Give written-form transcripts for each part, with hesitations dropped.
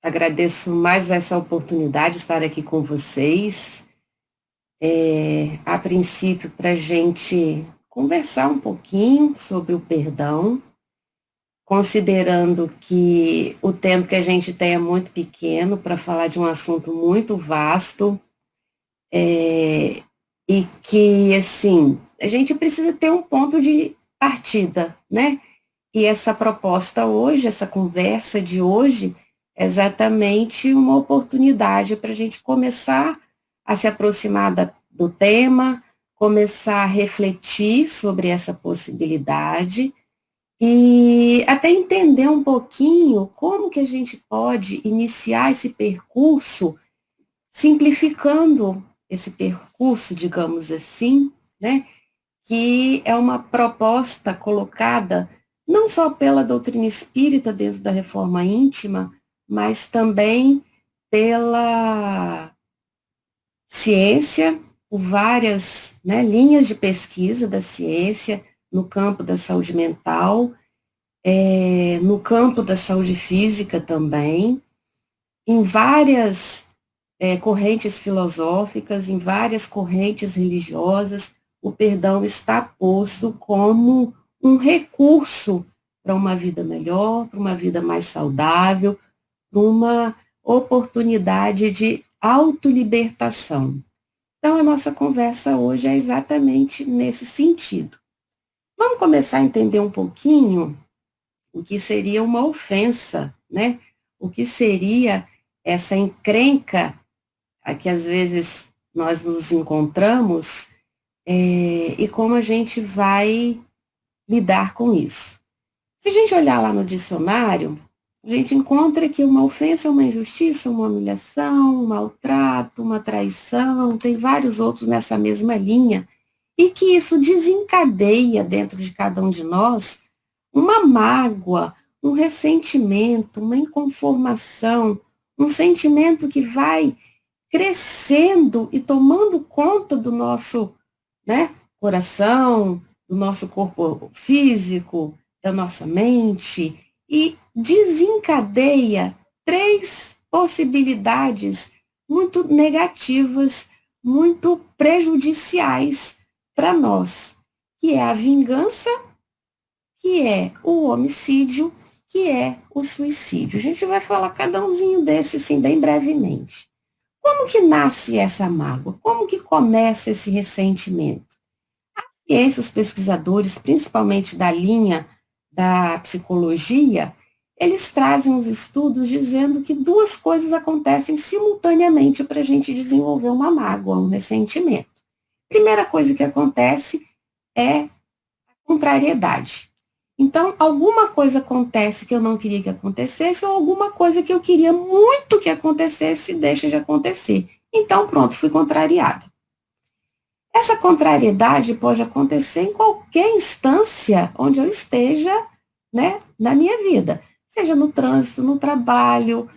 Agradeço mais essa oportunidade de estar aqui com vocês. A princípio, para a gente conversar um pouquinho sobre o perdão, considerando que o tempo que a gente tem é muito pequeno para falar de um assunto muito vasto, e que, assim, a gente precisa ter um ponto de partida, né? E essa proposta hoje, essa conversa de hoje, é exatamente uma oportunidade para a gente começar a se aproximar do tema, começar a refletir sobre essa possibilidade e até entender um pouquinho como que a gente pode iniciar esse percurso, simplificando esse percurso, digamos assim, né? Que é uma proposta colocada não só pela doutrina espírita dentro da reforma íntima, mas também pela ciência, por várias, né, linhas de pesquisa da ciência no campo da saúde mental, no campo da saúde física também, em várias correntes filosóficas, em várias correntes religiosas, o perdão está posto como um recurso para uma vida melhor, para uma vida mais saudável, para uma oportunidade de autolibertação. Então, a nossa conversa hoje é exatamente nesse sentido. Vamos começar a entender um pouquinho o que seria uma ofensa, né? O que seria essa encrenca a que às vezes nós nos encontramos, e como a gente vai lidar com isso. Se a gente olhar lá no dicionário, a gente encontra que uma ofensa é uma injustiça, uma humilhação, um maltrato, uma traição, tem vários outros nessa mesma linha, e que isso desencadeia dentro de cada um de nós uma mágoa, um ressentimento, uma inconformação, um sentimento que vai crescendo e tomando conta do nosso, né, coração, do nosso corpo físico, da nossa mente, e desencadeia três possibilidades muito negativas, muito prejudiciais para nós, que é a vingança, que é o homicídio, que é o suicídio. A gente vai falar cada umzinho desses, assim, bem brevemente. Como que nasce essa mágoa? Como que começa esse ressentimento? A ciência, os pesquisadores, principalmente da linha da psicologia, eles trazem os estudos dizendo que duas coisas acontecem simultaneamente para a gente desenvolver uma mágoa, um ressentimento. Primeira coisa que acontece é a contrariedade. Então, alguma coisa acontece que eu não queria que acontecesse, ou alguma coisa que eu queria muito que acontecesse deixa de acontecer. Então, pronto, fui contrariada. Essa contrariedade pode acontecer em qualquer instância onde eu esteja, né, na minha vida, seja no trânsito, no trabalho,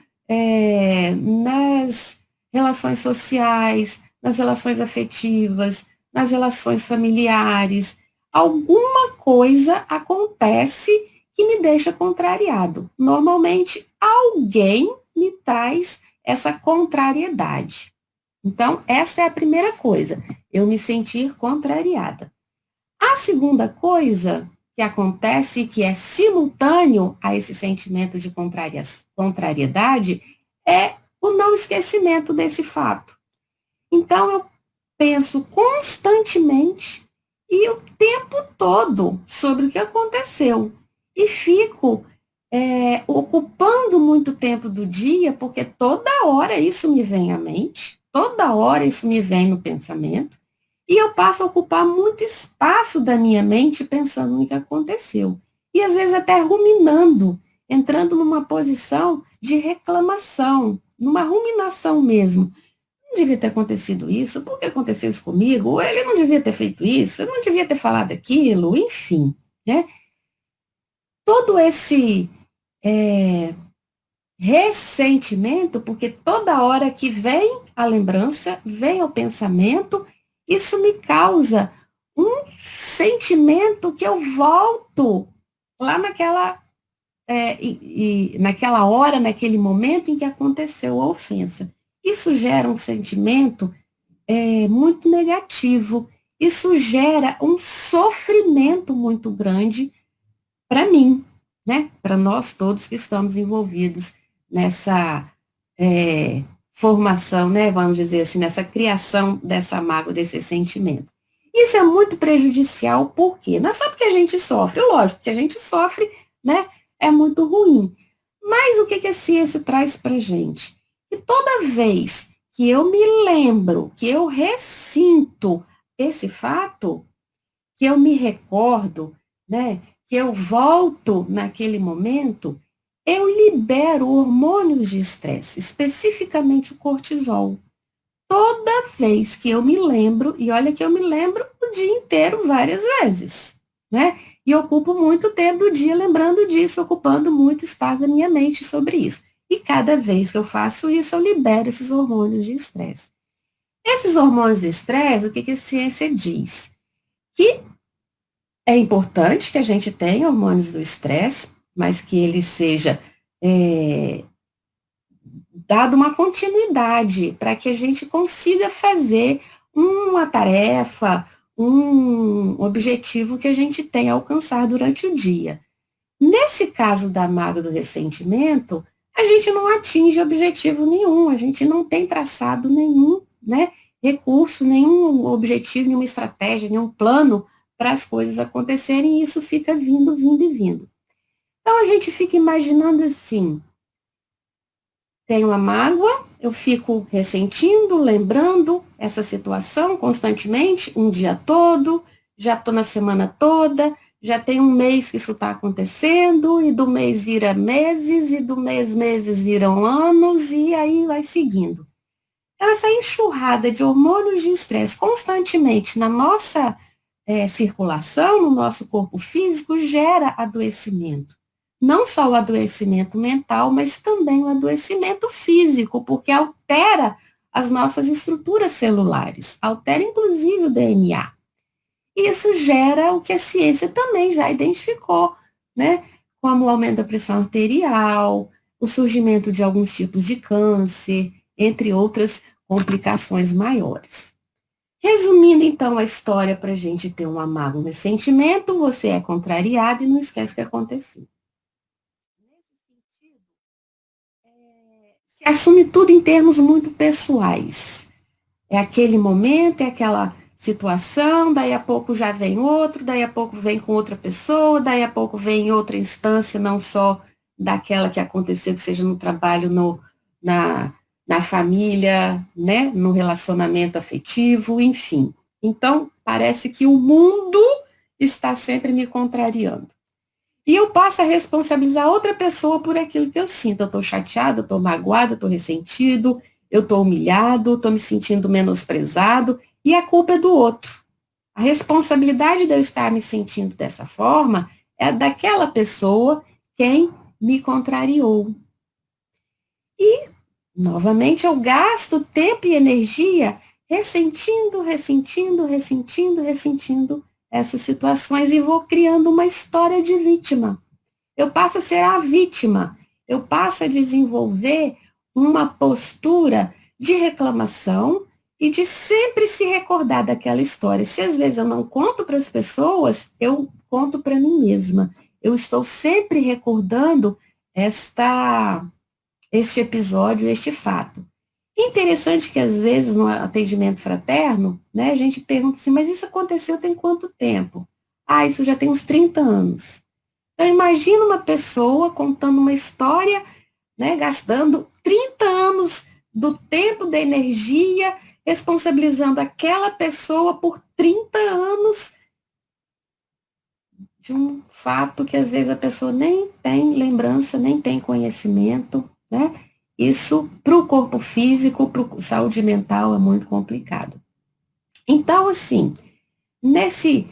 nas relações sociais, nas relações afetivas, nas relações familiares. Alguma coisa acontece que me deixa contrariado. Normalmente, alguém me traz essa contrariedade. Então, essa é a primeira coisa, eu me sentir contrariada. A segunda coisa que acontece, que é simultâneo a esse sentimento de contrariedade, é o não esquecimento desse fato. Então, eu penso constantemente e o tempo todo sobre o que aconteceu. E fico ocupando muito tempo do dia, porque toda hora isso me vem à mente, toda hora isso me vem no pensamento, e eu passo a ocupar muito espaço da minha mente pensando no que aconteceu. E às vezes até ruminando, entrando numa posição de reclamação, numa ruminação mesmo. Não devia ter acontecido isso, por que aconteceu isso comigo? Ou ele não devia ter feito isso, eu não devia ter falado aquilo, enfim, né? Todo esse é, ressentimento, porque toda hora que vem a lembrança, vem o pensamento, isso me causa um sentimento que eu volto lá naquela naquela hora, naquele momento em que aconteceu a ofensa. Isso gera um sentimento muito negativo. Isso gera um sofrimento muito grande para mim, né? Para nós todos que estamos envolvidos nessa formação, né? Vamos dizer assim, nessa criação dessa mágoa, desse sentimento. Isso é muito prejudicial, por quê? Não é só porque a gente sofre, lógico que a gente sofre, né? É muito ruim. Mas o que, que a ciência traz para gente? Que toda vez que eu me lembro, que eu ressinto esse fato, que eu me recordo, né, que eu volto naquele momento, eu libero hormônios de estresse, especificamente o cortisol. Toda vez que eu me lembro, e olha que eu me lembro o dia inteiro várias vezes, né? E ocupo muito tempo do dia lembrando disso, ocupando muito espaço da minha mente sobre isso. E cada vez que eu faço isso, eu libero esses hormônios de estresse. Esses hormônios de estresse, o que, que a ciência diz? Que é importante que a gente tenha hormônios do estresse, mas que ele seja dado uma continuidade para que a gente consiga fazer uma tarefa, um objetivo que a gente tem a alcançar durante o dia. Nesse caso da mágoa do ressentimento, a gente não atinge objetivo nenhum, a gente não tem traçado nenhum, né, recurso, nenhum objetivo, nenhuma estratégia, nenhum plano para as coisas acontecerem, e isso fica vindo, vindo e vindo. Então a gente fica imaginando assim, tenho a mágoa, eu fico ressentindo, lembrando essa situação constantemente, um dia todo, já estou na semana toda, já tem um mês que isso está acontecendo, e do mês vira meses, e do mês meses viram anos, e aí vai seguindo. Então, essa enxurrada de hormônios de estresse constantemente na nossa circulação, no nosso corpo físico, gera adoecimento. Não só o adoecimento mental, mas também o adoecimento físico, porque altera as nossas estruturas celulares, altera inclusive o DNA. E isso gera o que a ciência também já identificou, né? Como o aumento da pressão arterial, o surgimento de alguns tipos de câncer, entre outras complicações maiores. Resumindo, então, a história para a gente ter um amargo ressentimento, você é contrariado e não esquece o que aconteceu. Se assume tudo em termos muito pessoais. É aquele momento, é aquela situação, daí a pouco já vem outro, daí a pouco vem com outra pessoa, daí a pouco vem outra instância, não só daquela que aconteceu, que seja no trabalho, na família, né, no relacionamento afetivo, enfim. Então, parece que o mundo está sempre me contrariando. E eu passo a responsabilizar outra pessoa por aquilo que eu sinto. Eu estou chateada, eu estou magoada, eu estou ressentido, eu estou humilhado, estou me sentindo menosprezado, e a culpa é do outro. A responsabilidade de eu estar me sentindo dessa forma é daquela pessoa quem me contrariou. E, novamente, eu gasto tempo e energia ressentindo, ressentindo, ressentindo, ressentindo essas situações e vou criando uma história de vítima. Eu passo a ser a vítima, eu passo a desenvolver uma postura de reclamação e de sempre se recordar daquela história. Se às vezes eu não conto para as pessoas, eu conto para mim mesma. Eu estou sempre recordando este episódio, este fato. Interessante que, às vezes, no atendimento fraterno, né, a gente pergunta assim, mas isso aconteceu tem quanto tempo? Ah, isso já tem uns 30 anos. Então, imagina uma pessoa contando uma história, né, gastando 30 anos do tempo, da energia, responsabilizando aquela pessoa por 30 anos de um fato que, às vezes, a pessoa nem tem lembrança, nem tem conhecimento, né? Isso, para o corpo físico, para a saúde mental, é muito complicado. Então, assim, nesse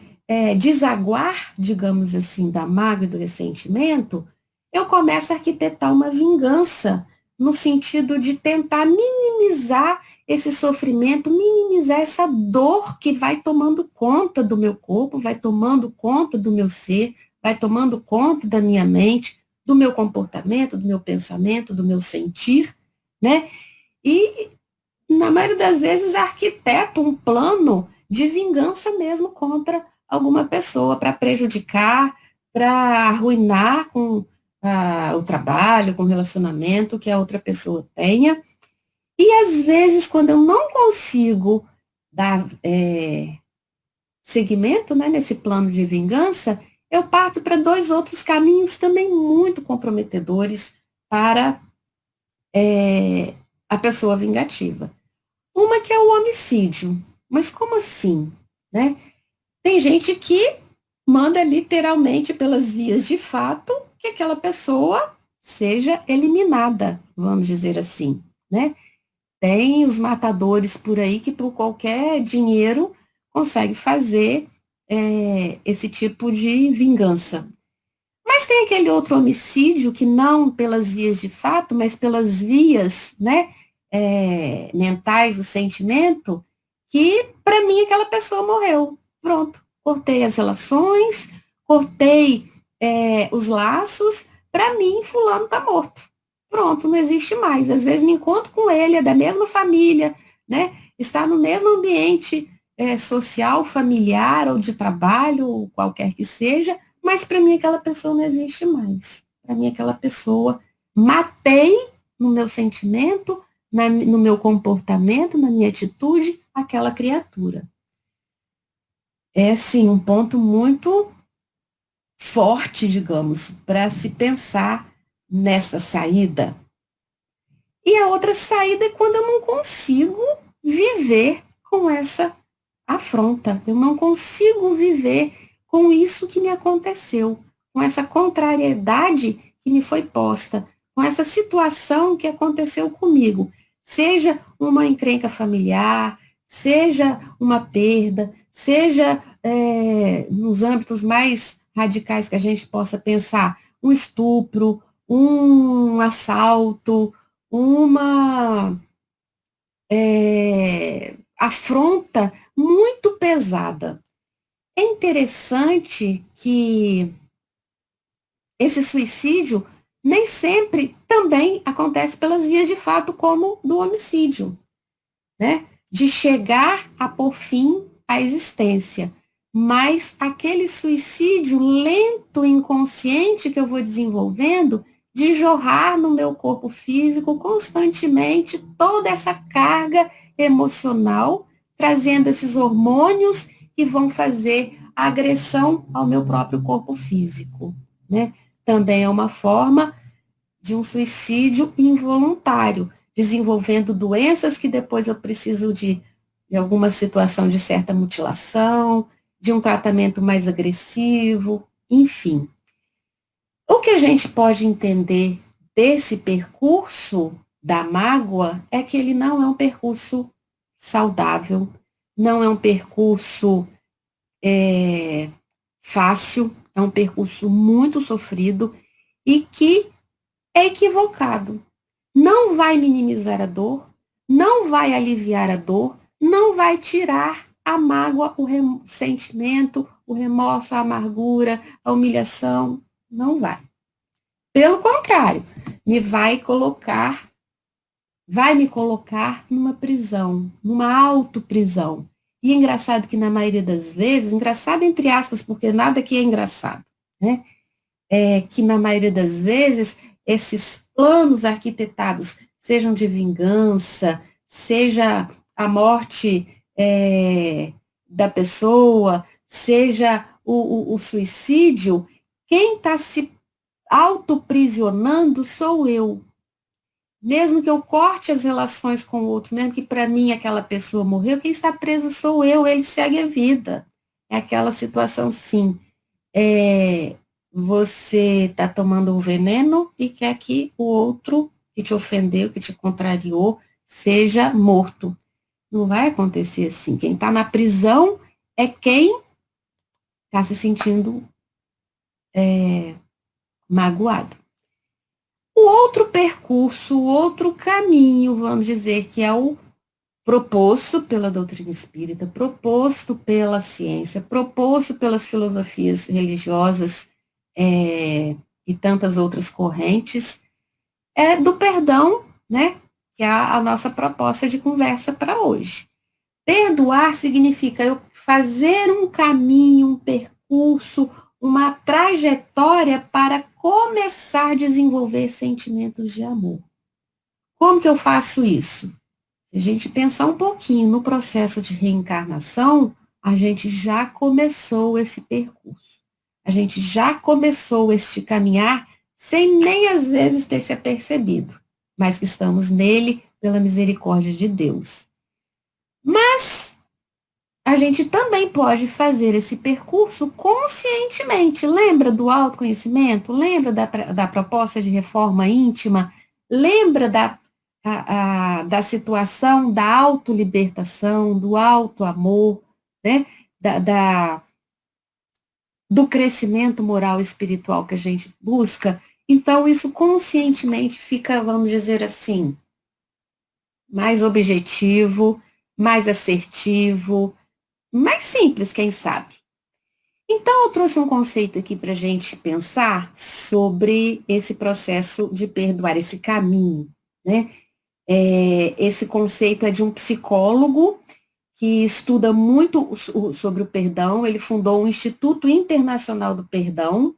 desaguar, digamos assim, da mágoa e do ressentimento, eu começo a arquitetar uma vingança, no sentido de tentar minimizar esse sofrimento, minimizar essa dor que vai tomando conta do meu corpo, vai tomando conta do meu ser, vai tomando conta da minha mente, do meu comportamento, do meu pensamento, do meu sentir, né? E, na maioria das vezes, arquiteta um plano de vingança mesmo contra alguma pessoa, para prejudicar, para arruinar com o trabalho, com o relacionamento que a outra pessoa tenha. E, às vezes, quando eu não consigo dar seguimento, né, nesse plano de vingança, eu parto para dois outros caminhos também muito comprometedores para a pessoa vingativa. Uma que é o homicídio. Mas como assim? Né? Tem gente que manda literalmente pelas vias de fato que aquela pessoa seja eliminada, vamos dizer assim. Né? Tem os matadores por aí que por qualquer dinheiro consegue fazer esse tipo de vingança. Mas tem aquele outro homicídio que não pelas vias de fato, mas pelas vias, né, mentais do sentimento, que para mim aquela pessoa morreu. Pronto, cortei as relações, cortei os laços, para mim fulano está morto. Pronto, não existe mais. Às vezes me encontro com ele, é da mesma família, né, está no mesmo ambiente social, familiar ou de trabalho, ou qualquer que seja, mas para mim aquela pessoa não existe mais. Para mim aquela pessoa, matei no meu sentimento, no meu comportamento, na minha atitude, aquela criatura. É, sim, um ponto muito forte, digamos, para se pensar nessa saída. E a outra saída é quando eu não consigo viver com essa afronta. Eu não consigo viver com isso que me aconteceu, com essa contrariedade que me foi posta, com essa situação que aconteceu comigo. Seja uma encrenca familiar, seja uma perda, seja nos âmbitos mais radicais que a gente possa pensar, um estupro, um assalto, uma afronta muito pesada. É interessante que esse suicídio nem sempre também acontece pelas vias de fato, como do homicídio, né? De chegar a pôr fim à existência. Mas aquele suicídio lento, inconsciente que eu vou desenvolvendo, de jorrar no meu corpo físico constantemente toda essa carga emocional, trazendo esses hormônios que vão fazer a agressão ao meu próprio corpo físico, né? Também é uma forma de um suicídio involuntário, desenvolvendo doenças que depois eu preciso de alguma situação de certa mutilação, de um tratamento mais agressivo, enfim. O que a gente pode entender desse percurso da mágoa é que ele não é um percurso saudável, não é um percurso fácil, é um percurso muito sofrido e que é equivocado. Não vai minimizar a dor, não vai aliviar a dor, não vai tirar a mágoa, o sentimento, o remorso, a amargura, a humilhação, não vai. Pelo contrário, vai me colocar numa prisão, numa autoprisão. E é engraçado que na maioria das vezes, engraçado entre aspas, porque nada aqui é engraçado, né? Que na maioria das vezes esses planos arquitetados, sejam de vingança, seja a morte da pessoa, seja o suicídio, quem está se autoprisionando sou eu. Mesmo que eu corte as relações com o outro, mesmo que para mim aquela pessoa morreu, quem está preso sou eu, ele segue a vida. É aquela situação, sim. Você está tomando um veneno e quer que o outro que te ofendeu, que te contrariou, seja morto. Não vai acontecer assim. Quem está na prisão é quem está se sentindo magoado. O outro percurso, o outro caminho, vamos dizer, que é o proposto pela doutrina espírita, proposto pela ciência, proposto pelas filosofias religiosas e tantas outras correntes, do perdão, né, que é a nossa proposta de conversa para hoje. Perdoar significa eu fazer um caminho, um percurso, uma trajetória para começar a desenvolver sentimentos de amor. Como que eu faço isso? Se a gente pensar um pouquinho no processo de reencarnação, a gente já começou esse percurso. A gente já começou este caminhar sem nem às vezes ter se apercebido, mas que estamos nele pela misericórdia de Deus. Mas a gente também pode fazer esse percurso conscientemente. Lembra do autoconhecimento? Lembra da proposta de reforma íntima? Lembra da situação da autolibertação, do autoamor, né? Do crescimento moral e espiritual que a gente busca? Então, isso conscientemente fica, vamos dizer assim, mais objetivo, mais assertivo, mais simples, quem sabe. Então, eu trouxe um conceito aqui para a gente pensar sobre esse processo de perdoar, esse caminho, né? Esse conceito é de um psicólogo que estuda muito sobre o perdão, ele fundou o Instituto Internacional do Perdão,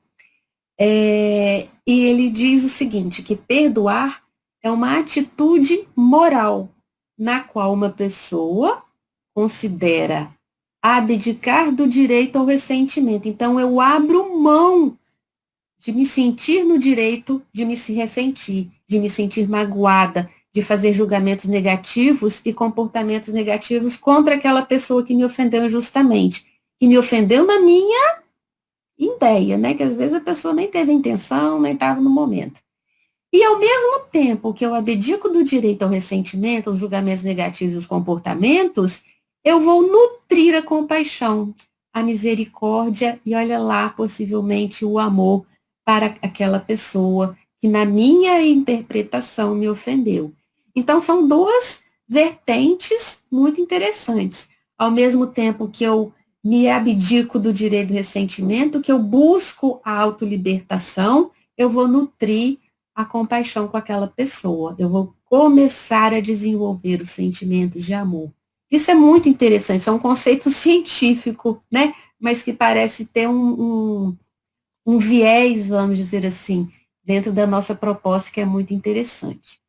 e ele diz o seguinte, que perdoar é uma atitude moral, na qual uma pessoa considera abdicar do direito ao ressentimento. Então, eu abro mão de me sentir no direito de me se ressentir, de me sentir magoada, de fazer julgamentos negativos e comportamentos negativos contra aquela pessoa que me ofendeu injustamente, que me ofendeu na minha ideia, né? Que às vezes a pessoa nem teve intenção, nem estava no momento. E ao mesmo tempo que eu abdico do direito ao ressentimento, aos julgamentos negativos e os comportamentos, eu vou nutrir a compaixão, a misericórdia e, olha lá, possivelmente o amor para aquela pessoa que, na minha interpretação, me ofendeu. Então, são duas vertentes muito interessantes. Ao mesmo tempo que eu me abdico do direito do ressentimento, que eu busco a autolibertação, eu vou nutrir a compaixão com aquela pessoa. Eu vou começar a desenvolver o sentimento de amor. Isso é muito interessante, isso é um conceito científico, né? Mas que parece ter um viés, vamos dizer assim, dentro da nossa proposta, que é muito interessante.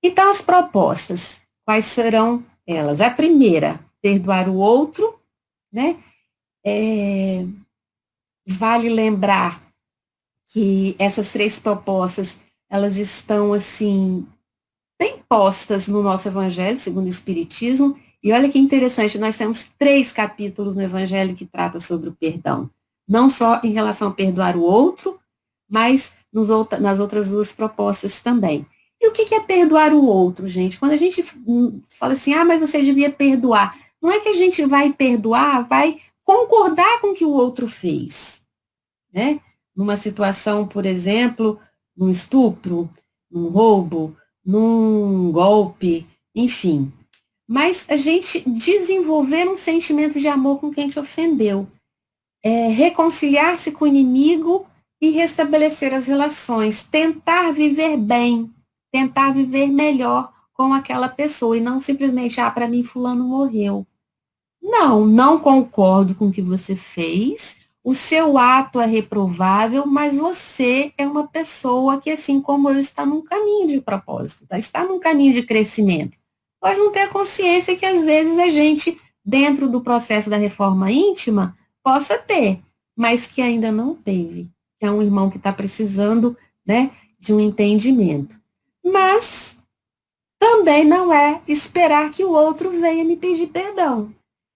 Então, as propostas, quais serão elas? A primeira, perdoar o outro, né? Vale lembrar que essas três propostas, elas estão, assim, bem postas no nosso Evangelho, segundo o Espiritismo, e olha que interessante, nós temos 3 capítulos no Evangelho que trata sobre o perdão, não só em relação a perdoar o outro, mas nas outras 2 propostas também. E o que é perdoar o outro, gente? Quando a gente fala assim, mas você devia perdoar, não é que a gente vai perdoar, vai concordar com o que o outro fez, né? Numa situação, por exemplo, num estupro, num roubo, num golpe, enfim. Mas a gente desenvolver um sentimento de amor com quem te ofendeu, reconciliar-se com o inimigo e restabelecer as relações, tentar viver bem, tentar viver melhor com aquela pessoa e não simplesmente, para mim fulano morreu. Não concordo com o que você fez, o seu ato é reprovável, mas você é uma pessoa que, assim como eu, está num caminho de propósito, está num caminho de crescimento. Pode não ter consciência que, às vezes, a gente, dentro do processo da reforma íntima, possa ter, mas que ainda não teve. Que é um irmão que está precisando, né, de um entendimento. Mas também não é esperar que o outro venha me pedir perdão.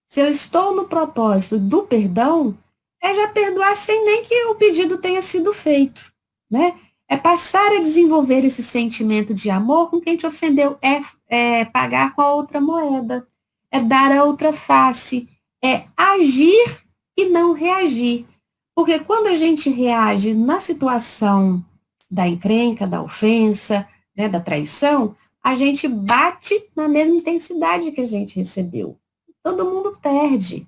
Se eu estou no propósito do perdão, é já perdoar sem nem que o pedido tenha sido feito, né? É passar a desenvolver esse sentimento de amor com quem te ofendeu, é pagar com a outra moeda, é dar a outra face, é agir e não reagir. Porque quando a gente reage na situação da encrenca, da ofensa, né, da traição, a gente bate na mesma intensidade que a gente recebeu. Todo mundo perde.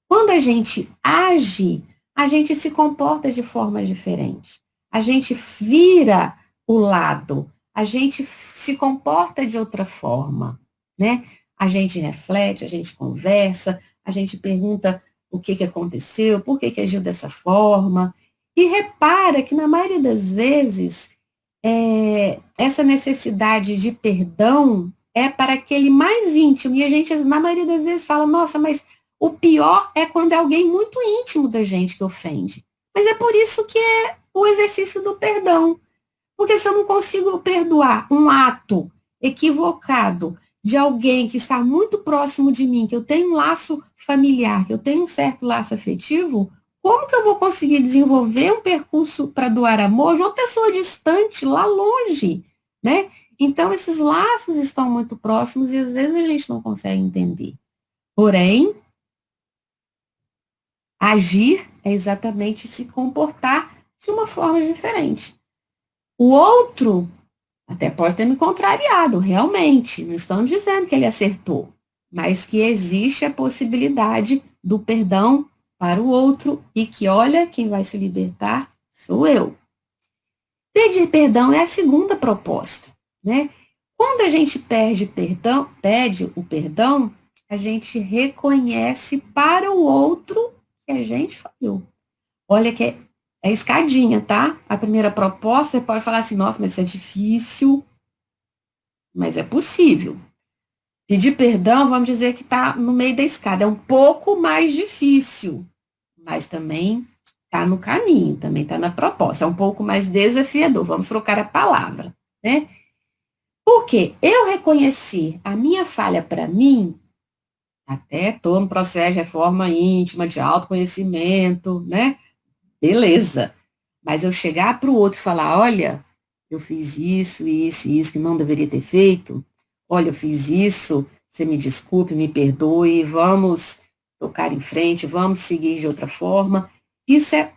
Quando a gente age, a gente se comporta de forma diferente. a gente vira o lado, a gente se comporta de outra forma, né? A gente reflete, a gente conversa, a gente pergunta o que aconteceu, por que agiu dessa forma, e repara que, na maioria das vezes, essa necessidade de perdão é para aquele mais íntimo, e a gente, na maioria das vezes, fala, nossa, mas o pior é quando é alguém muito íntimo da gente que ofende. Mas é por isso que é o exercício do perdão. Porque se eu não consigo perdoar um ato equivocado de alguém que está muito próximo de mim, que eu tenho um laço familiar, que eu tenho um certo laço afetivo, como que eu vou conseguir desenvolver um percurso para doar amor de uma pessoa distante, lá longe, né? Então, esses laços estão muito próximos e às vezes a gente não consegue entender. Porém, agir é exatamente se comportar de uma forma diferente. O outro até pode ter me contrariado, realmente. Não estamos dizendo que ele acertou, mas que existe a possibilidade do perdão para o outro e que, olha, quem vai se libertar sou eu. Pedir perdão é a segunda proposta, né? Quando a gente pede o perdão, a gente reconhece para o outro que a gente falhou. Olha que é escadinha, tá? A primeira proposta, você pode falar assim, nossa, mas isso é difícil, mas é possível. Pedir perdão, vamos dizer que está no meio da escada, é um pouco mais difícil, mas também está no caminho, também está na proposta, é um pouco mais desafiador, vamos trocar a palavra, né? Porque eu reconhecer a minha falha para mim, até estou no processo de reforma íntima, de autoconhecimento, né? Beleza. Mas eu chegar para o outro e falar, olha, eu fiz isso, isso e isso que não deveria ter feito, olha, eu fiz isso, você me desculpe, me perdoe, vamos tocar em frente, vamos seguir de outra forma. Isso é,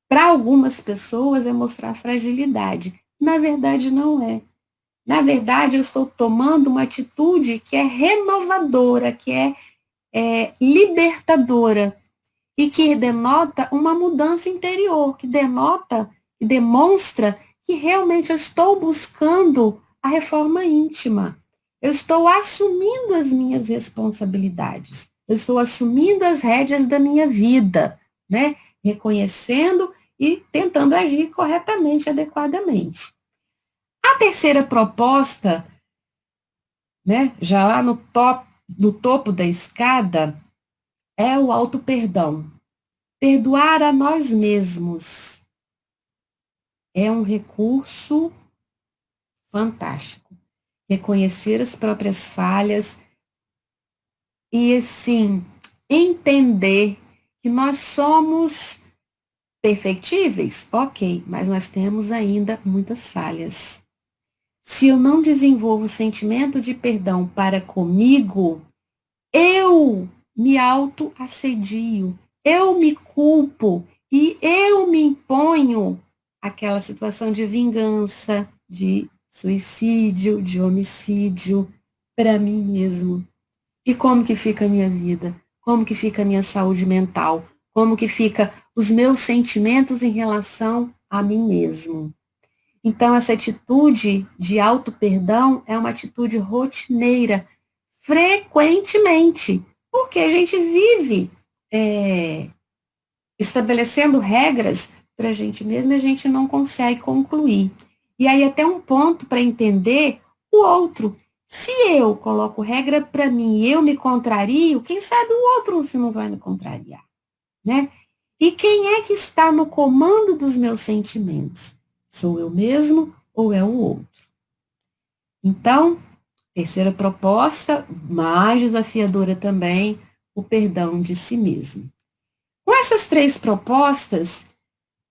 para algumas pessoas, é mostrar fragilidade. Na verdade, não é. Na verdade, eu estou tomando uma atitude que é renovadora, que é libertadora e que denota uma mudança interior, que denota, que demonstra que realmente eu estou buscando a reforma íntima. Eu estou assumindo as minhas responsabilidades. Eu estou assumindo as rédeas da minha vida, né? Reconhecendo e tentando agir corretamente, adequadamente. A terceira proposta, né, já lá no topo da escada, é o auto-perdão. Perdoar a nós mesmos é um recurso fantástico. Reconhecer as próprias falhas e, assim, entender que nós somos perfectíveis, ok, mas nós temos ainda muitas falhas. Se eu não desenvolvo o sentimento de perdão para comigo, eu me autoassedio, eu me culpo e eu me imponho aquela situação de vingança, de suicídio, de homicídio para mim mesmo. E como que fica a minha vida? Como que fica a minha saúde mental? Como que fica os meus sentimentos em relação a mim mesmo? Então, essa atitude de auto-perdão é uma atitude rotineira, frequentemente, porque a gente vive estabelecendo regras para a gente mesmo e a gente não consegue concluir. E aí até um ponto para entender o outro. Se eu coloco regra para mim e eu me contrario, quem sabe o outro se não vai me contrariar, né? E quem é que está no comando dos meus sentimentos? Sou eu mesmo ou é o outro? Então, terceira proposta, mais desafiadora também, o perdão de si mesmo. Com essas três propostas,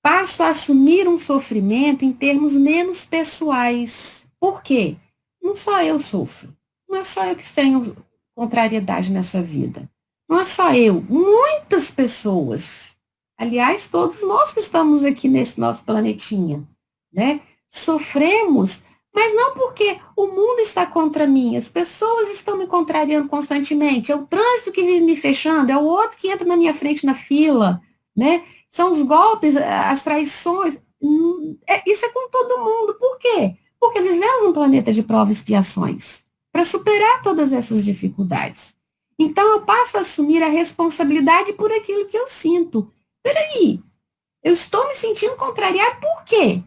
passo a assumir um sofrimento em termos menos pessoais. Por quê? Não só eu sofro, não é só eu que tenho contrariedade nessa vida. Não é só eu, muitas pessoas. Aliás, todos nós que estamos aqui nesse nosso planetinha, né? Sofremos, mas não porque o mundo está contra mim, as pessoas estão me contrariando constantemente, é o trânsito que vive me fechando, é o outro que entra na minha frente na fila, né? São os golpes, as traições, Isso é com todo mundo. Por quê? Porque vivemos num planeta de provas e expiações para superar todas essas dificuldades. Então, eu passo a assumir a responsabilidade por aquilo que eu sinto. Peraí, eu estou me sentindo contrariado por quê?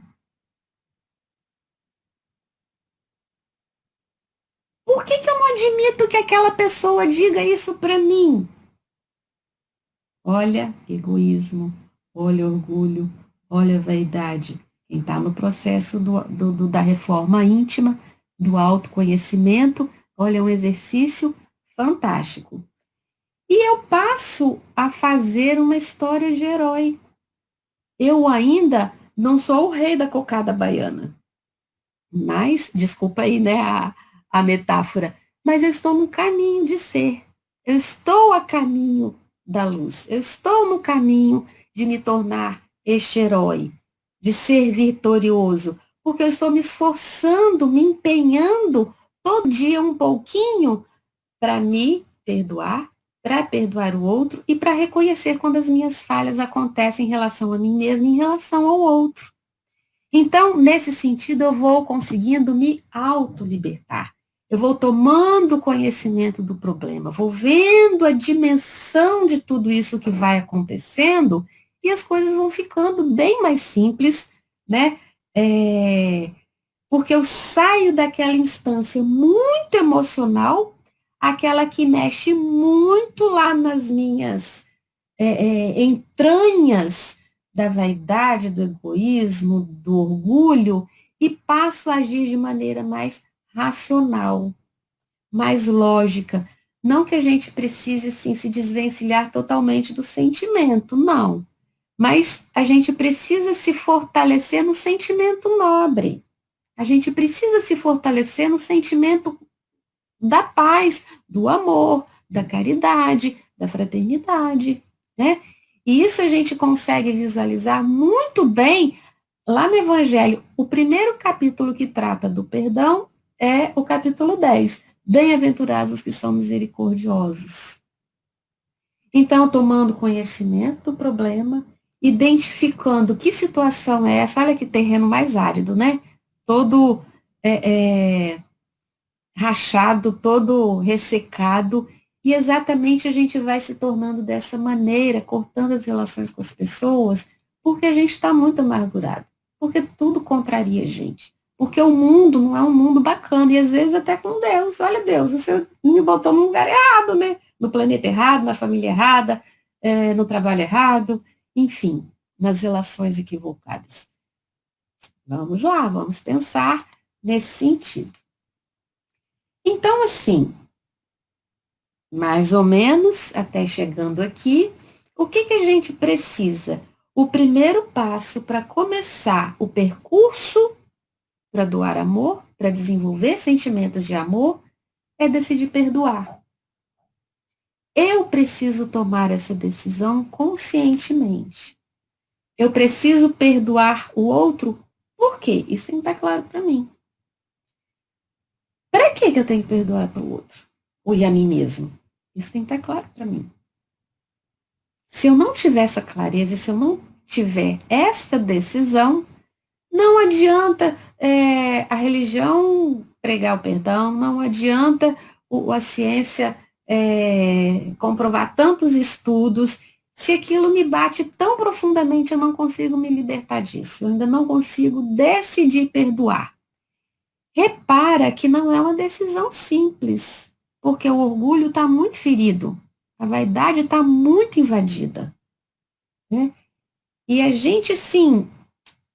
Por que, que eu não admito que aquela pessoa diga isso para mim? Olha egoísmo, olha orgulho, olha vaidade. Quem está no processo da reforma íntima, do autoconhecimento, olha, é um exercício fantástico. E eu passo a fazer uma história de herói. Eu ainda não sou o rei da cocada baiana. Mas, desculpa aí, né, a metáfora, mas eu estou no caminho de ser. Eu estou a caminho da luz. Eu estou no caminho de me tornar este herói, de ser vitorioso, porque eu estou me esforçando, me empenhando todo dia um pouquinho para me perdoar, para perdoar o outro e para reconhecer quando as minhas falhas acontecem em relação a mim mesma, em relação ao outro. Então, nesse sentido, eu vou conseguindo me autolibertar. Eu vou tomando conhecimento do problema, vou vendo a dimensão de tudo isso que vai acontecendo e as coisas vão ficando bem mais simples, né? Porque eu saio daquela instância muito emocional, aquela que mexe muito lá nas minhas entranhas da vaidade, do egoísmo, do orgulho, e passo a agir de maneira mais racional, mais lógica. Não que a gente precise assim, se desvencilhar totalmente do sentimento, não. Mas a gente precisa se fortalecer no sentimento nobre. A gente precisa se fortalecer no sentimento da paz, do amor, da caridade, da fraternidade, né? E isso a gente consegue visualizar muito bem lá no Evangelho. O primeiro capítulo que trata do perdão é o capítulo 10. Bem-aventurados os que são misericordiosos. Então, tomando conhecimento do problema, identificando que situação é essa, olha que terreno mais árido, né? Todo rachado, todo ressecado, e exatamente a gente vai se tornando dessa maneira, cortando as relações com as pessoas, porque a gente está muito amargurado, porque tudo contraria a gente, porque o mundo não é um mundo bacana, e às vezes até com Deus, olha Deus, você me botou no lugar errado, né? No planeta errado, na família errada, no trabalho errado, enfim, nas relações equivocadas. Vamos lá, vamos pensar nesse sentido. Então, assim, mais ou menos, até chegando aqui, o que, que a gente precisa? O primeiro passo para começar o percurso para doar amor, para desenvolver sentimentos de amor, é decidir perdoar. Eu preciso tomar essa decisão conscientemente. Eu preciso perdoar o outro, por quê? Isso não está claro para mim. Para que eu tenho que perdoar para o outro? Ou a mim mesmo? Isso tem que estar claro para mim. Se eu não tiver essa clareza, se eu não tiver esta decisão, não adianta a religião pregar o perdão, não adianta a ciência comprovar tantos estudos, se aquilo me bate tão profundamente, eu não consigo me libertar disso, eu ainda não consigo decidir perdoar. Repara que não é uma decisão simples, porque o orgulho está muito ferido, a vaidade está muito invadida, né? E a gente, sim,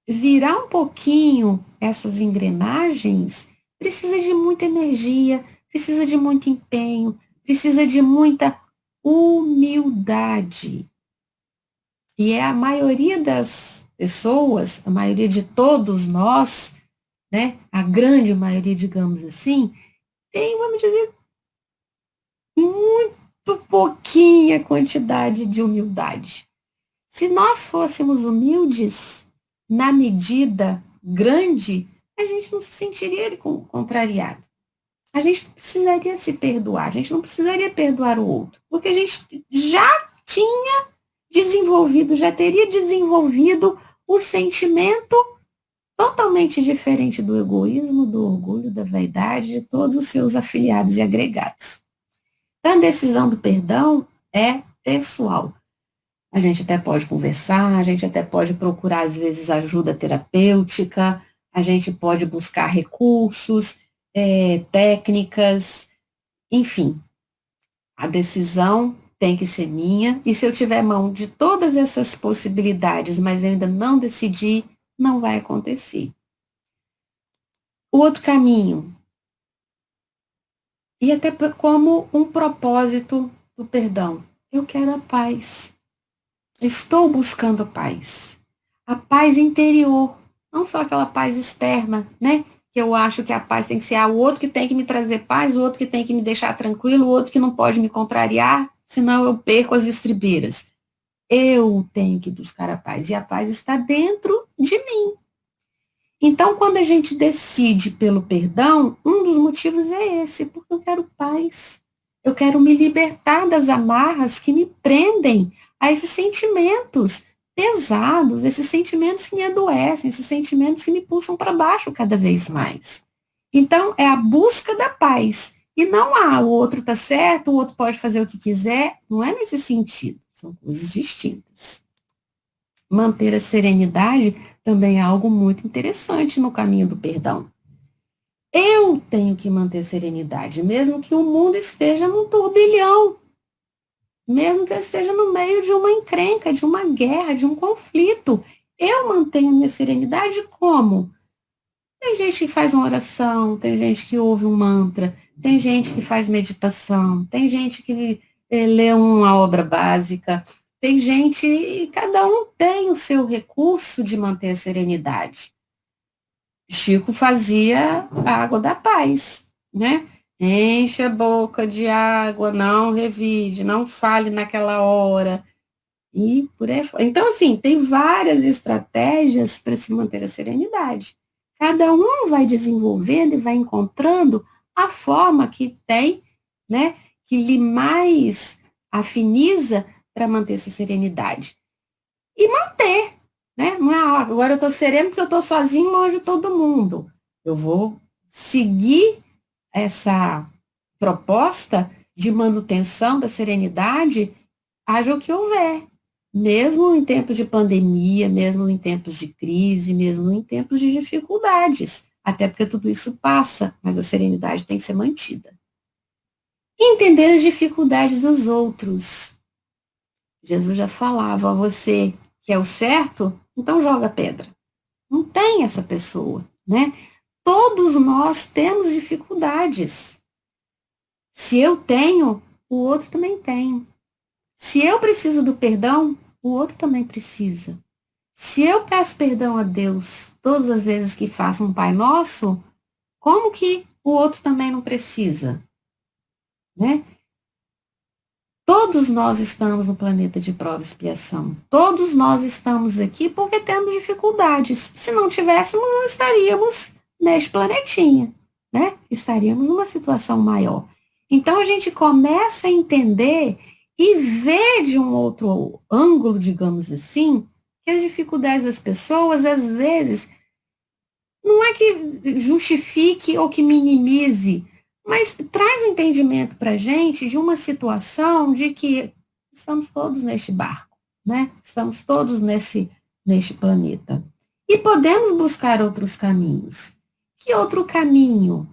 virar um pouquinho essas engrenagens precisa de muita energia, precisa de muito empenho, precisa de muita humildade. E é a maioria das pessoas, a maioria de todos nós, né, a grande maioria, digamos assim, tem, vamos dizer, muito pouquinha quantidade de humildade. Se nós fôssemos humildes na medida grande, a gente não se sentiria contrariado. A gente não precisaria se perdoar, a gente não precisaria perdoar o outro, porque a gente já tinha desenvolvido, já teria desenvolvido o sentimento totalmente diferente do egoísmo, do orgulho, da vaidade, de todos os seus afiliados e agregados. Então, a decisão do perdão é pessoal. A gente até pode conversar, a gente até pode procurar, às vezes, ajuda terapêutica, a gente pode buscar recursos, técnicas, enfim, a decisão tem que ser minha, e se eu tiver mão de todas essas possibilidades, mas ainda não decidi, não vai acontecer. O outro caminho, e até como um propósito do perdão, eu quero a paz. Estou buscando paz. A paz interior, não só aquela paz externa, né? Que eu acho que a paz tem que ser o outro que tem que me trazer paz, o outro que tem que me deixar tranquilo, o outro que não pode me contrariar, senão eu perco as estribeiras. Eu tenho que buscar a paz, e a paz está dentro de mim. Então, quando a gente decide pelo perdão, um dos motivos é esse, porque eu quero paz. Eu quero me libertar das amarras que me prendem a esses sentimentos pesados, esses sentimentos que me adoecem, esses sentimentos que me puxam para baixo cada vez mais. Então, é a busca da paz. E não, o outro está certo, o outro pode fazer o que quiser. Não é nesse sentido. São coisas distintas. Manter a serenidade também é algo muito interessante no caminho do perdão. Eu tenho que manter serenidade, mesmo que o mundo esteja num turbilhão, mesmo que eu esteja no meio de uma encrenca, de uma guerra, de um conflito. Eu mantenho minha serenidade como? Tem gente que faz uma oração, tem gente que ouve um mantra, tem gente que faz meditação, tem gente que lê uma obra básica, tem gente, e cada um tem o seu recurso de manter a serenidade. Chico fazia a água da paz, né? Enche a boca de água, não revide, não fale naquela hora, e por aí fora. Então, assim, tem várias estratégias para se manter a serenidade. Cada um vai desenvolvendo e vai encontrando a forma que tem, né, que lhe mais afiniza para manter essa serenidade. E manter, né? Não é, agora eu estou sereno porque eu estou sozinho longe de todo mundo. Eu vou seguir essa proposta de manutenção da serenidade, haja o que houver. Mesmo em tempos de pandemia, mesmo em tempos de crise, mesmo em tempos de dificuldades. Até porque tudo isso passa, mas a serenidade tem que ser mantida. Entender as dificuldades dos outros. Jesus já falava, você quer o certo? Então joga pedra. Não tem essa pessoa, né? Todos nós temos dificuldades. Se eu tenho, o outro também tem. Se eu preciso do perdão, o outro também precisa. Se eu peço perdão a Deus todas as vezes que faço um Pai Nosso, como que o outro também não precisa? Né? Todos nós estamos no planeta de prova e expiação. Todos nós estamos aqui porque temos dificuldades. Se não tivéssemos, não estaríamos neste planetinha, né? Estaríamos numa situação maior. Então a gente começa a entender e ver de um outro ângulo, digamos assim, que as dificuldades das pessoas, às vezes, não é que justifique ou que minimize, mas traz um entendimento para a gente de uma situação de que estamos todos neste barco, né? Estamos todos neste planeta. E podemos buscar outros caminhos. Que outro caminho?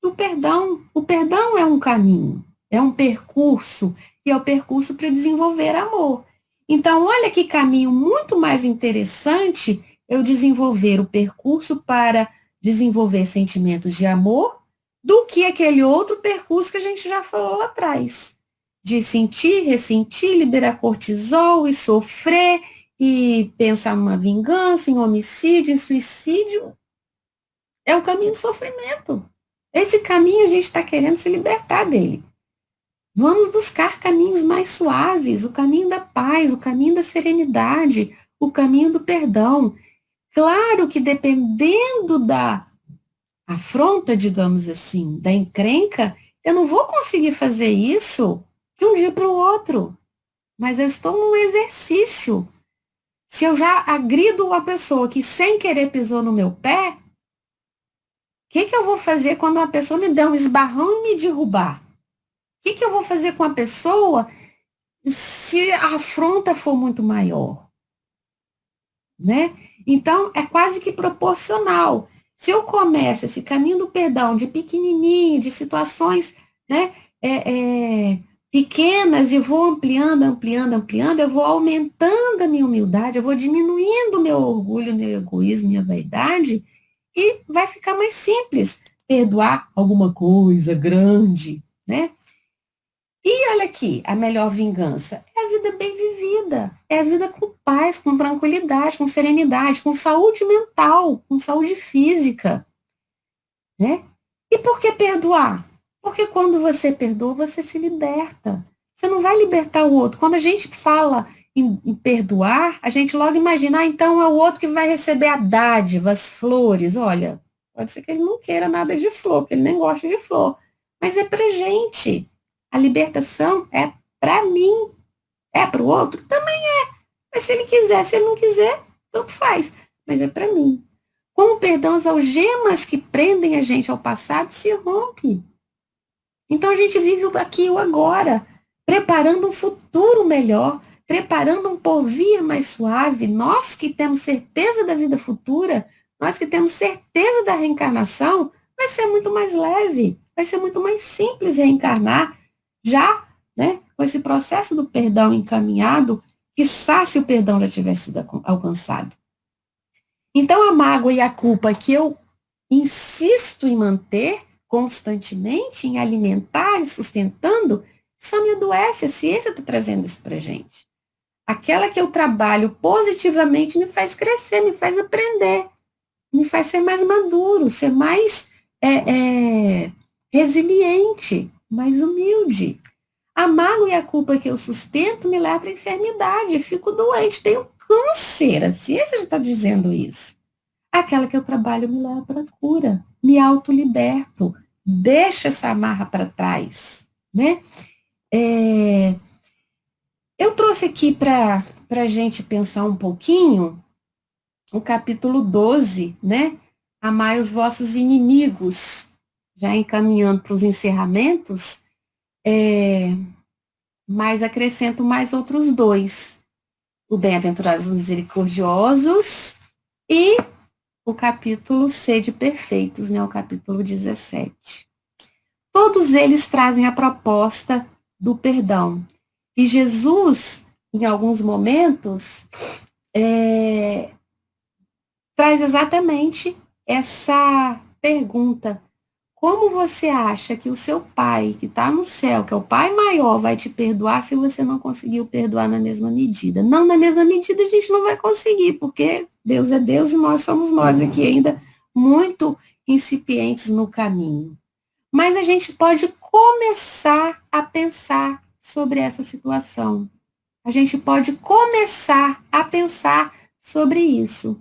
O perdão. O perdão é um caminho, é um percurso, e é o percurso para desenvolver amor. Então, olha que caminho muito mais interessante eu desenvolver o percurso para desenvolver sentimentos de amor do que aquele outro percurso que a gente já falou lá atrás. De sentir, ressentir, liberar cortisol e sofrer e pensar numa vingança, em homicídio, em suicídio. É o caminho do sofrimento. Esse caminho a gente está querendo se libertar dele. Vamos buscar caminhos mais suaves, o caminho da paz, o caminho da serenidade, o caminho do perdão. Claro que dependendo da afronta, digamos assim, da encrenca, eu não vou conseguir fazer isso de um dia para o outro, mas eu estou num exercício Se eu já agrido a pessoa que sem querer pisou no meu pé, o que eu vou fazer quando uma pessoa me der um esbarrão e me derrubar? O que eu vou fazer com a pessoa se a afronta for muito maior? Né? Então, é quase que proporcional. Se eu começo esse caminho do perdão de pequenininho, de situações, né, pequenas, e vou ampliando, ampliando, ampliando, eu vou aumentando a minha humildade, eu vou diminuindo o meu orgulho, meu egoísmo, minha vaidade, e vai ficar mais simples perdoar alguma coisa grande, né? E olha aqui, a melhor vingança é a vida bem vivida, é a vida com paz, com tranquilidade, com serenidade, com saúde mental, com saúde física, né? E por que perdoar? Porque quando você perdoa, você se liberta. Você não vai libertar o outro. Quando a gente fala em perdoar, a gente logo imagina, então é o outro que vai receber a dádiva, as flores. Olha, pode ser que ele não queira nada de flor, que ele nem gosta de flor. Mas é pra gente. A libertação é para mim, é para o outro? Também é. Mas se ele quiser, se ele não quiser, tanto faz. Mas é para mim. Com o perdão, as algemas que prendem a gente ao passado se rompem. Então a gente vive aqui e o agora, preparando um futuro melhor, preparando um porvir mais suave. Nós que temos certeza da vida futura, nós que temos certeza da reencarnação, vai ser muito mais leve, vai ser muito mais simples reencarnar, já, né, com esse processo do perdão encaminhado, quiçá se o perdão já tivesse sido alcançado. Então a mágoa e a culpa que eu insisto em manter constantemente, em alimentar e sustentando, só me adoece. A ciência está trazendo isso para gente. Aquela que eu trabalho positivamente me faz crescer, me faz aprender, me faz ser mais maduro, ser mais resiliente, mais humilde. A mágoa e a culpa que eu sustento me leva para a enfermidade, eu fico doente, tenho câncer, a ciência já está dizendo isso. Aquela que eu trabalho me leva para a cura, me autoliberto, deixo essa amarra para trás, né? Eu trouxe aqui para a gente pensar um pouquinho o capítulo 12, né? Amai os vossos inimigos, já encaminhando para os encerramentos, mas acrescento mais outros dois, o bem-aventurados misericordiosos e o capítulo Sede Perfeitos, né, o capítulo 17. Todos eles trazem a proposta do perdão. E Jesus, em alguns momentos, traz exatamente essa pergunta: como você acha que o seu pai, que está no céu, que é o pai maior, vai te perdoar se você não conseguiu perdoar na mesma medida? Não, na mesma medida a gente não vai conseguir, porque Deus é Deus e nós somos nós aqui ainda muito incipientes no caminho. Mas a gente pode começar a pensar sobre essa situação. A gente pode começar a pensar sobre isso.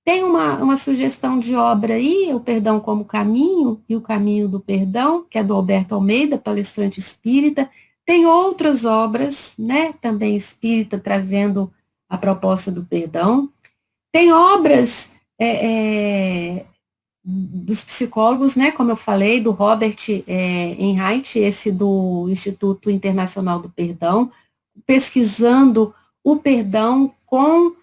Tem uma sugestão de obra aí, O Perdão como Caminho e o Caminho do Perdão, que é do Alberto Almeida, palestrante espírita. Tem outras obras, né, também espírita, trazendo a proposta do perdão. Tem obras dos psicólogos, né, como eu falei, do Robert Enright, esse do Instituto Internacional do Perdão, pesquisando o perdão com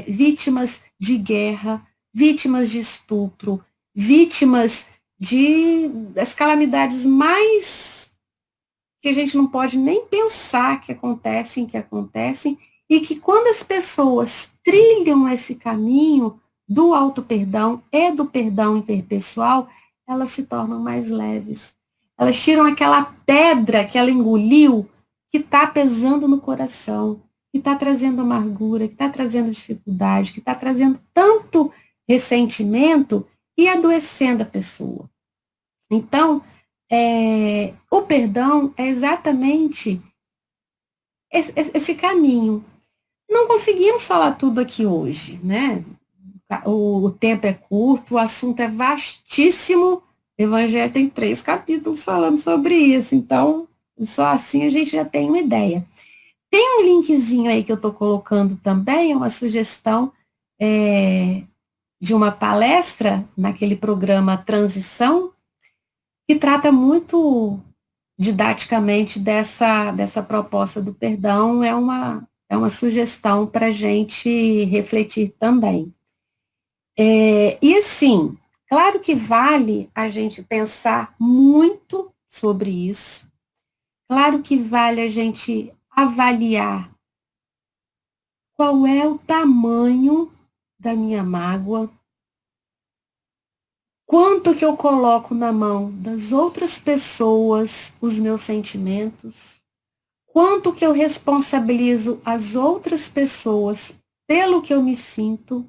vítimas de guerra, vítimas de estupro, vítimas das calamidades mais que a gente não pode nem pensar que acontecem, e que quando as pessoas trilham esse caminho do auto-perdão e do perdão interpessoal, elas se tornam mais leves. Elas tiram aquela pedra que ela engoliu, que está pesando no coração, que está trazendo amargura, que está trazendo dificuldade, que está trazendo tanto ressentimento e adoecendo a pessoa. Então, o perdão é exatamente esse caminho. Não conseguimos falar tudo aqui hoje, né? O tempo é curto, o assunto é vastíssimo. O Evangelho tem 3 capítulos falando sobre isso, então só assim a gente já tem uma ideia. Tem um linkzinho aí que eu estou colocando também, uma sugestão de uma palestra naquele programa Transição, que trata muito didaticamente dessa proposta do perdão. É uma sugestão para a gente refletir também. E assim, claro que vale a gente pensar muito sobre isso, claro que vale a gente avaliar qual é o tamanho da minha mágoa, quanto que eu coloco na mão das outras pessoas os meus sentimentos, quanto que eu responsabilizo as outras pessoas pelo que eu me sinto,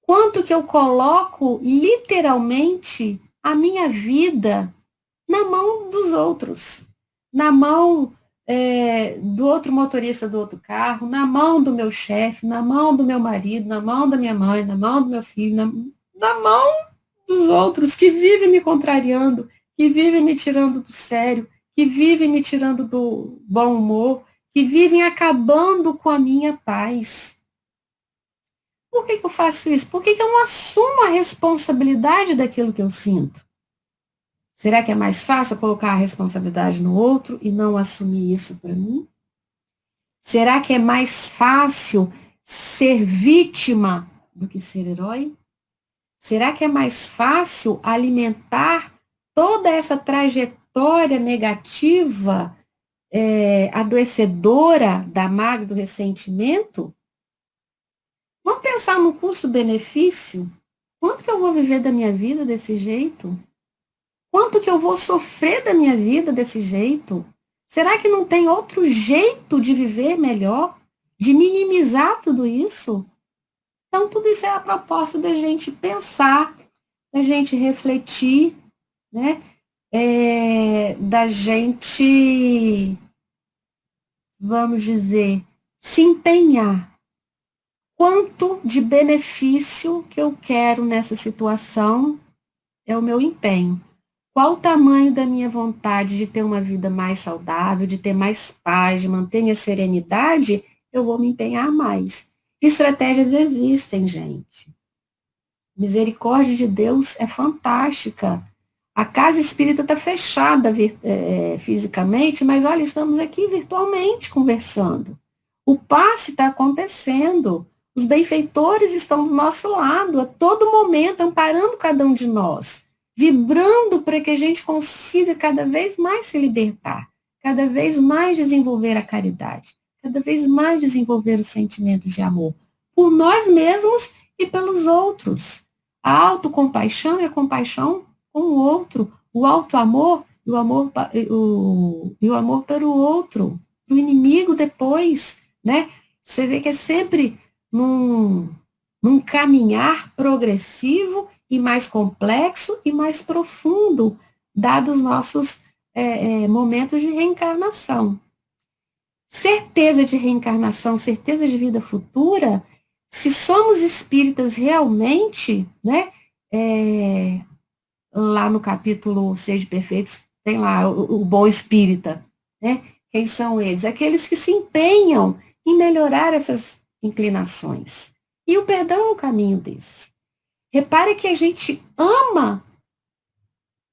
quanto que eu coloco literalmente a minha vida na mão dos outros, na mão do outro motorista do outro carro, na mão do meu chefe, na mão do meu marido, na mão da minha mãe, na mão do meu filho, na mão dos outros que vivem me contrariando, que vivem me tirando do sério, que vivem me tirando do bom humor, que vivem acabando com a minha paz. Por que eu faço isso? Por que eu não assumo a responsabilidade daquilo que eu sinto? Será que é mais fácil eu colocar a responsabilidade no outro e não assumir isso para mim? Será que é mais fácil ser vítima do que ser herói? Será que é mais fácil alimentar toda essa trajetória negativa, adoecedora da mágoa e do ressentimento? Vamos pensar no custo-benefício? Quanto que eu vou viver da minha vida desse jeito? Quanto que eu vou sofrer da minha vida desse jeito? Será que não tem outro jeito de viver melhor? De minimizar tudo isso? Então, tudo isso é a proposta da gente pensar, da gente refletir, né? Da gente, vamos dizer, se empenhar. Quanto de benefício que eu quero nessa situação é o meu empenho. Qual o tamanho da minha vontade de ter uma vida mais saudável, de ter mais paz, de manter minha serenidade, eu vou me empenhar mais. Estratégias existem, gente. Misericórdia de Deus é fantástica. A casa espírita está fechada fisicamente, mas olha, estamos aqui virtualmente conversando. O passe está acontecendo. Os benfeitores estão do nosso lado, a todo momento, amparando cada um de nós, vibrando para que a gente consiga cada vez mais se libertar, cada vez mais desenvolver a caridade, cada vez mais desenvolver o sentimento de amor, por nós mesmos e pelos outros. A autocompaixão é a compaixão com o outro, o auto-amor e o amor pelo outro, o inimigo depois, né? Você vê que é sempre num caminhar progressivo e mais complexo e mais profundo, dados os nossos momentos de reencarnação. Certeza de reencarnação, certeza de vida futura, se somos espíritas realmente, né, lá no capítulo Sede Perfeitos, tem lá o bom espírita, né? Quem são eles? Aqueles que se empenham em melhorar essas inclinações. E o perdão é um caminho desse. Repare que a gente ama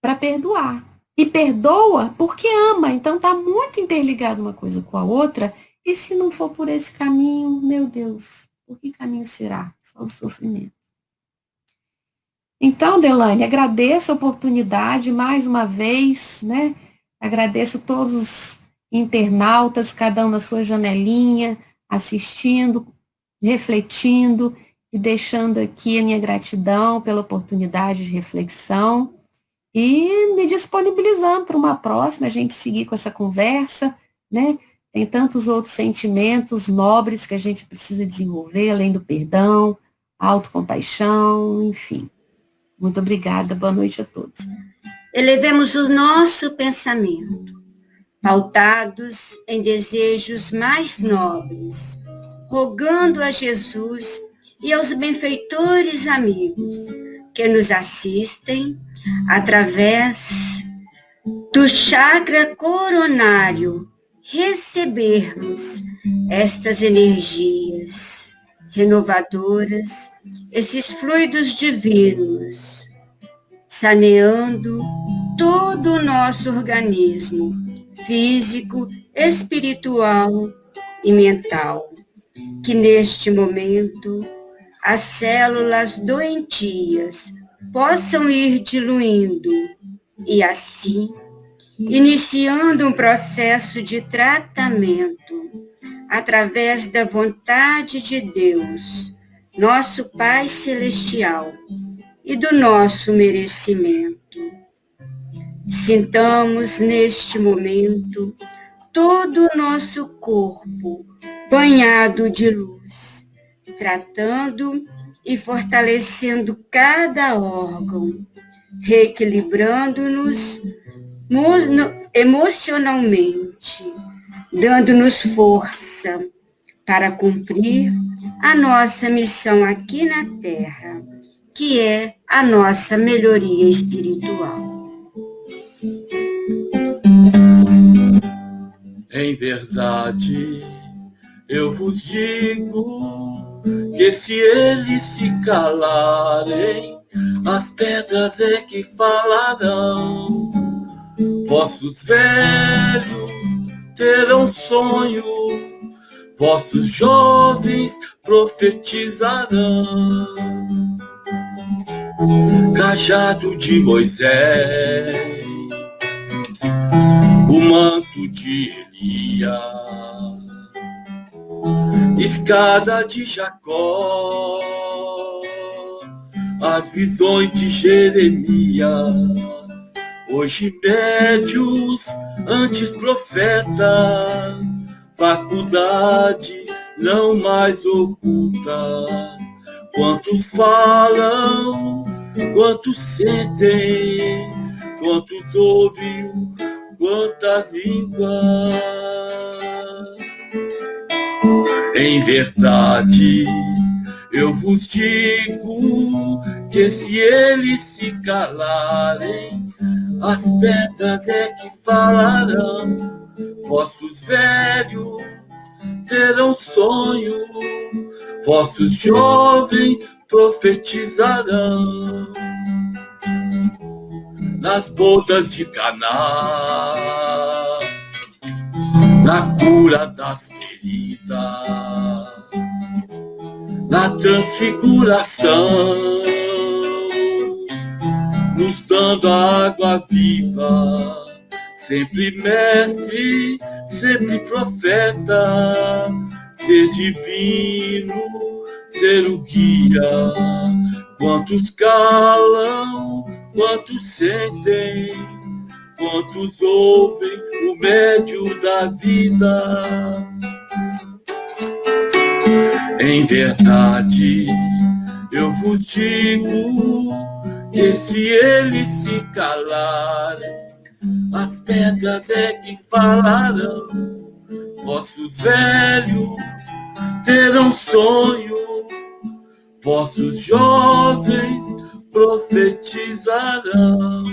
para perdoar. E perdoa porque ama. Então está muito interligado uma coisa com a outra. E se não for por esse caminho, meu Deus, por que caminho será? Só o sofrimento. Então, Delane, agradeço a oportunidade mais uma vez, né? Agradeço todos os internautas, cada um na sua janelinha, assistindo, refletindo e deixando aqui a minha gratidão pela oportunidade de reflexão e me disponibilizando para uma próxima, a gente seguir com essa conversa, né? Tem tantos outros sentimentos nobres que a gente precisa desenvolver, além do perdão, autocompaixão, enfim. Muito obrigada, boa noite a todos. Elevemos o nosso pensamento, pautados em desejos mais nobres, rogando a Jesus e aos benfeitores amigos que nos assistem através do chakra coronário, recebermos estas energias renovadoras, esses fluidos divinos, saneando todo o nosso organismo, físico, espiritual e mental. Que neste momento as células doentias possam ir diluindo e assim iniciando um processo de tratamento através da vontade de Deus, nosso Pai Celestial, e do nosso merecimento. Sintamos neste momento todo o nosso corpo banhado de luz, tratando e fortalecendo cada órgão, reequilibrando-nos emocionalmente, dando-nos força para cumprir a nossa missão aqui na Terra, que é a nossa melhoria espiritual. Em verdade, eu vos digo que se eles se calarem, as pedras é que falarão. Vossos velhos terão sonho, vossos jovens profetizarão. Cajado de Moisés, o manto de Elias, escada de Jacó, as visões de Jeremias. Hoje médios, antes profetas, faculdade não mais ocultas. Quantos falam, quantos sentem, quantos ouvem, quantas línguas. Em verdade, eu vos digo que se eles se calarem, as pedras é que falarão. Vossos velhos terão sonho, vossos jovens profetizarão. Nas bodas de Caná, na cura das feridas, na transfiguração, nos dando a água viva, sempre mestre, sempre profeta, ser divino, ser o guia. Quantos calam, quantos sentem, quantos ouvem o médio da vida. Em verdade, eu vos digo que se eles se calarem, as pedras é que falarão. Vossos velhos terão sonho, vossos jovens profetizarão.